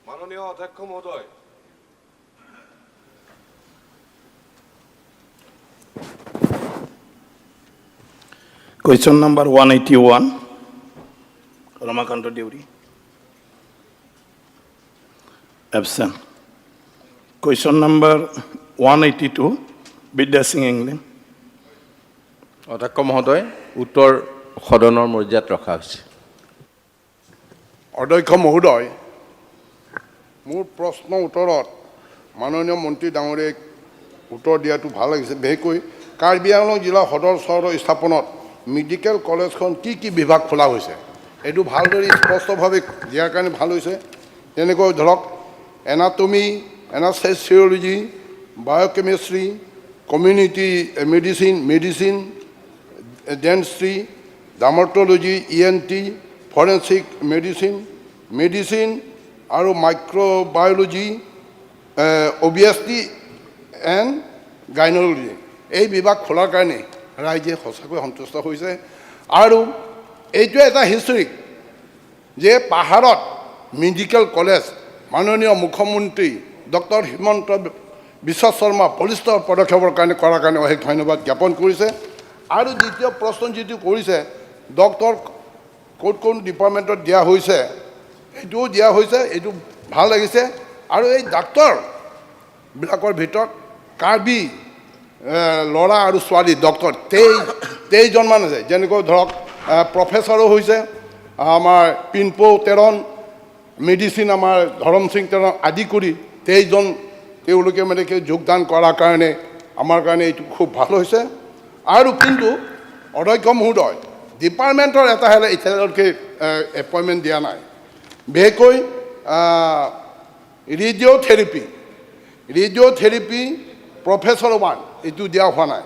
মাননীয় অধ্যক্ষ মহোদয়, Question number 181, Ramakant Deuri. Absent. Question number 182, Bidya Singh England. অধ্যক্ষ মহোদয়, উত্তৰ সদনৰ মৰ্যাদাত ৰখা হৈছে। অধ্যক্ষ মহোদয়, মোৰ প্ৰশ্ন উত্তৰত মাননীয় মন্ত্ৰী ডাঙৰীয়াক উত্তৰ দিয়াটো ভাল লাগিছে। বিশেষকৈ কাৰ্বি আংলং জিলা সদৰ চহৰৰ স্থাপনত মেডিকেল কলেজখন কি বিভাগ খোলা হৈছে এইটো ভালদৰে স্পষ্টভাৱে দিয়াৰ কাৰণে ভাল হৈছে। তেনেকৈ ধৰক anatomy, anaesthesiology, biochemistry, community medicine, dentistry, dermatology, ENT, forensic medicine আৰু মাইক্ৰ'বায়'লজি, অবিয়াছলি এণ্ড গাইনলজি এই বিভাগ খোলাৰ কাৰণে ৰাইজে সঁচাকৈ সন্তুষ্ট হৈছে। আৰু এইটো এটা হিষ্টৰিক যে পাহাৰত মেডিকেল কলেজ মাননীয় মুখ্যমন্ত্ৰী ডক্টৰ হিমন্ত বিশ্ব শৰ্মা বলিষ্ঠ পদক্ষেপৰ কাৰণে কৰাৰ কাৰণে অশেষ ধন্যবাদ জ্ঞাপন কৰিছে। আৰু দ্বিতীয় প্ৰশ্ন যিটো কৰিছে ডক্টৰ কোন ডিপাৰ্টমেণ্টত দিয়া হৈছে এইটোও দিয়া হৈছে, এইটো ভাল লাগিছে। আৰু এই ডাক্তৰবিলাকৰ ভিতৰত কাৰ্বি ল'ৰা আৰু ছোৱালী ডক্টৰ 23জনমান আছে। যেনেকৈ ধৰক প্ৰফেচাৰো হৈছে আমাৰ পিনপো তেৰণ, মেডিচিন আমাৰ ধৰম সিং তেৰণ আদি কৰি 23জন তেওঁলোকে মানে যোগদান কৰাৰ কাৰণে আমাৰ কাৰণে এইটো খুব ভাল হৈছে। আৰু কিন্তু অধ্যক্ষ মহোদয়, ডিপাৰ্টমেণ্টৰ এটা হ'লে এতিয়ালৈকে এপইণ্টমেণ্ট দিয়া নাই। বিশেষকৈ ৰেডিঅ'থেৰাপি প্ৰফেচৰ 1 এইটো দিয়া হোৱা নাই।